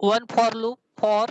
one for loop for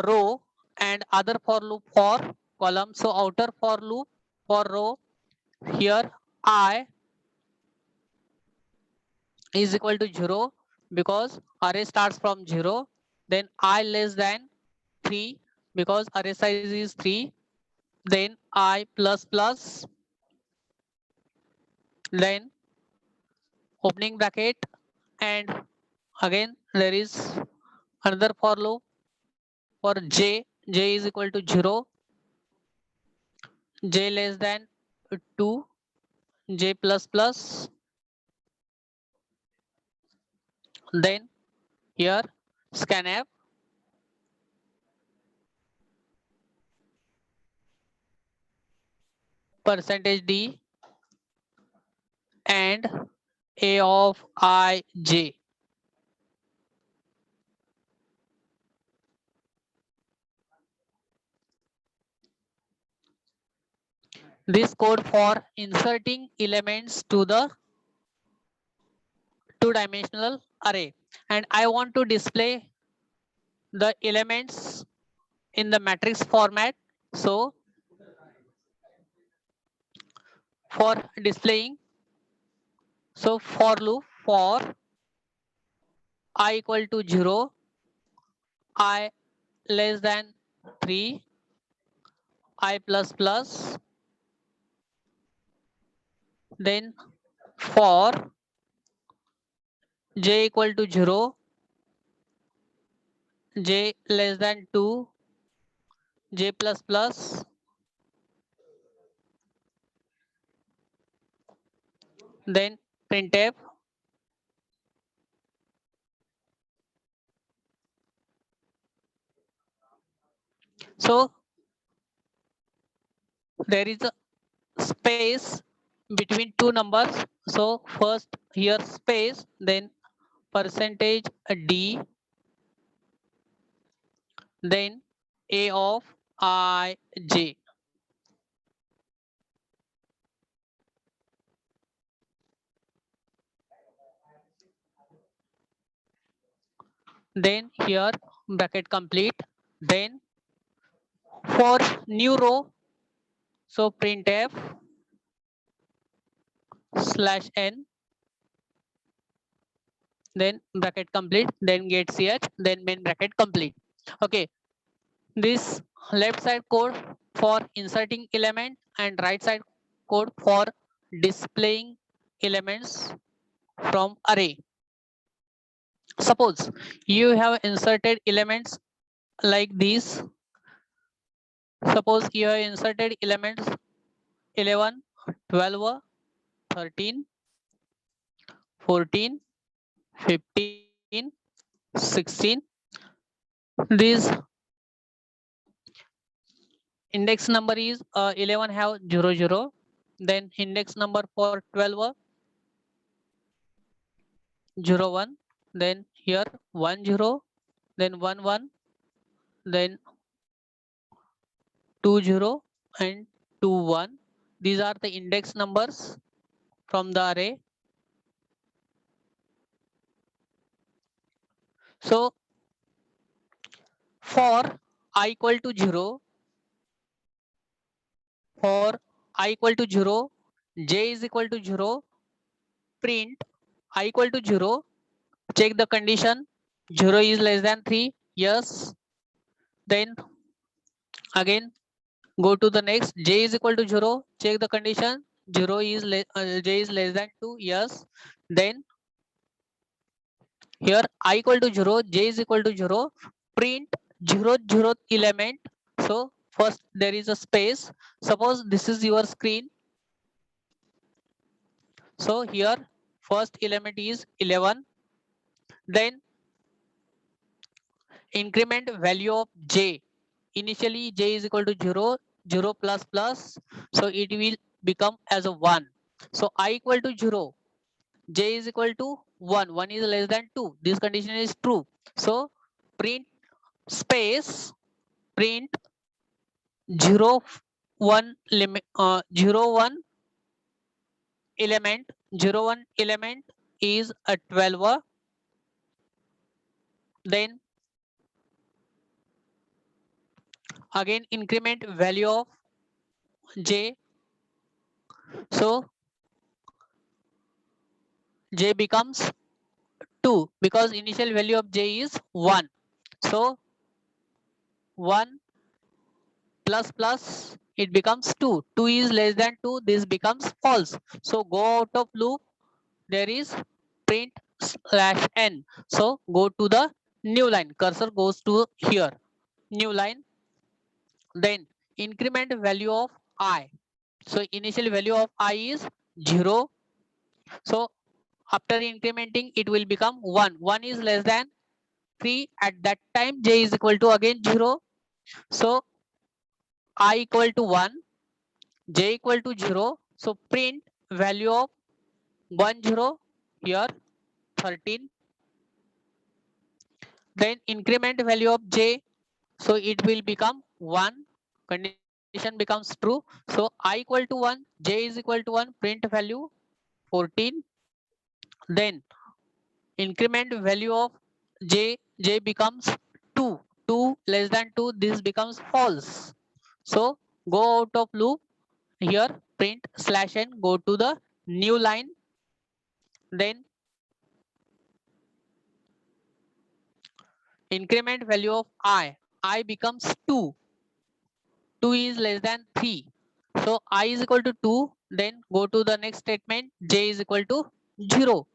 row and other for loop for column. So outer for loop for row, here I is equal to 0 because array starts from 0. Then I less than 3 because array size is 3. Then I plus plus, then opening bracket, and again there is another for loop for j is equal to 0, j less than 2, j plus plus, then here scanf percentage d and a of I j. This code for inserting elements to the two-dimensional array, and I want to display the elements in the matrix format. So for displaying, so for loop for I equal to 0, I less than 3, I plus plus, then for j equal to 0, j less than 2, j plus plus, then printf. So there is a space between two numbers. So first here space, then percentage d, then a of I j. Then here bracket complete. Then for new row, so printf slash n, then bracket complete, then get ch, then main bracket complete. Okay, this left side code for inserting element and right side code for displaying elements from array. Suppose you have inserted elements like these. Suppose you have inserted elements 11, 12, 13, 14, 15, 16. This index number is 11 have 0, 0. Then index number for 12, 0, 1. Then here 1, 0. Then 1, 1. Then 2, 0 and 2, 1. These are the index numbers from the array. So for I equal to 0, for I equal to 0, j is equal to 0, print I equal to 0, check the condition, 0 is less than 3, yes. Then again go to the next, j is equal to 0, check the condition, 0 is j is less than 2, yes. Then here I equal to 0, j is equal to 0, print 0th element. So first there is a space. Suppose this is your screen. So here first element is 11. Then increment value of j. Initially j is equal to 0, 0 plus plus. So it will become as a 1. So I equal to 0, j is equal to 1. 1 is less than 2. This condition is true. So print space, print 0, 1 limit 0, 1 element, 01 element is a 12. Then again increment value of j. So j becomes 2 because initial value of j is 1. So 1 plus plus it becomes 2. 2 is less than 2. This becomes false. So go out of loop. There is print /n. So go to the new line. Cursor goes to here. New line. Then increment value of I. So initial value of I is 0. So after incrementing it will become 1. 1 is less than 3. At that time j is equal to again 0. So I equal to 1, j equal to 0. So print value of 1 0 here 13. Then increment value of j. So it will become 1. Condition becomes true. So I equal to 1, j is equal to 1, print value 14. Then increment value of j becomes 2. 2 less than 2, this becomes false. So go out of loop. Here print /n, go to the new line. Then increment value of I becomes 2. 2 is less than 3. So I is equal to 2. Then go to the next statement. J is equal to 0.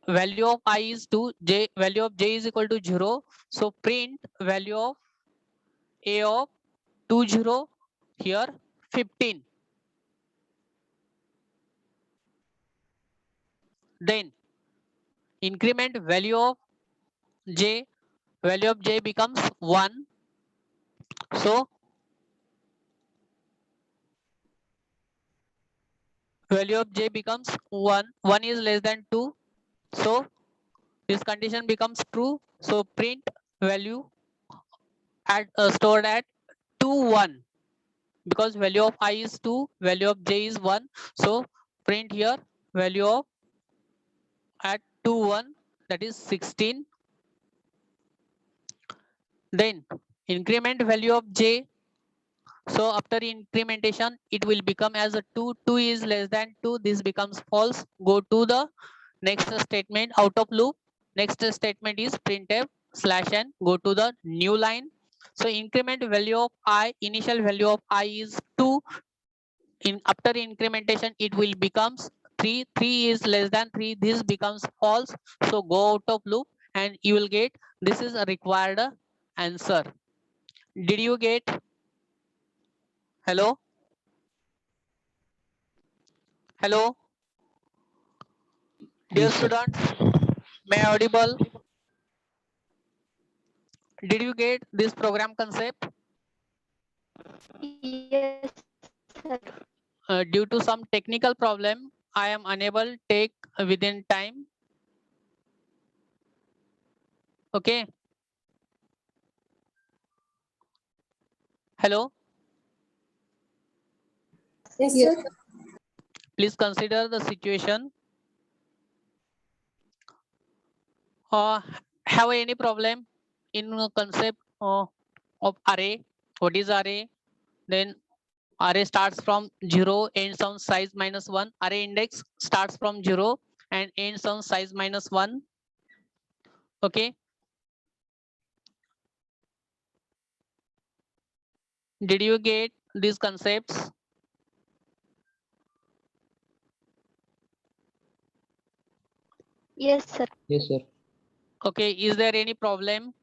Value of I is 2. Value of j is equal to 0. So print value of a of 20 here 15. Then increment value of j. Value of j becomes 1. So value of j becomes 1. 1 is less than 2. So this condition becomes true. So print value stored at 2 1, because value of I is 2, value of j is 1. So print here value of at 2 1, that is 16. Then increment value of j. So after incrementation it will become as a 2. 2 is less than 2, this becomes false. Go to the next statement out of loop. Next statement is printf /n, go to the new line. So increment value of I, initial value of I is 2. In after incrementation it will becomes 3. 3 is less than 3, this becomes false. So go out of loop and you will get this is a required answer. Did you get? Hello? Hello? Dear Yes, sir. students, may I audible? Did you get this program concept? Yes, sir. Due to some technical problem, I am unable take within time. Okay. Hello. Yes, Yes. sir. Please consider the situation. Have any problem in concept of array? What is array? Then array starts from 0, ends on size -1. Array index starts from 0 and ends on size -1. Okay. Did you get these concepts? Yes, sir. Yes, sir. Okay. Is there any problem?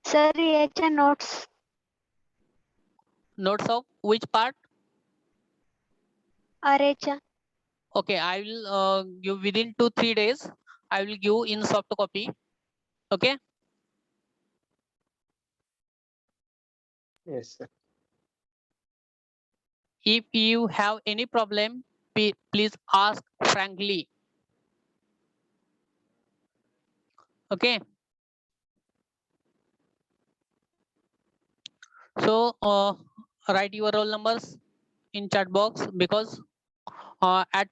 Sir, HN notes. Notes of which part? RH. Okay, I will give within 2-3 days. I will give in soft copy. Okay. Yes, sir. If you have any problem, please ask frankly. Okay. So write your roll numbers in chat box, because At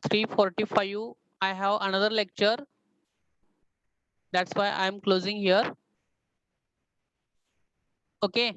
3:45 I have another lecture. That's why I'm closing here. Okay.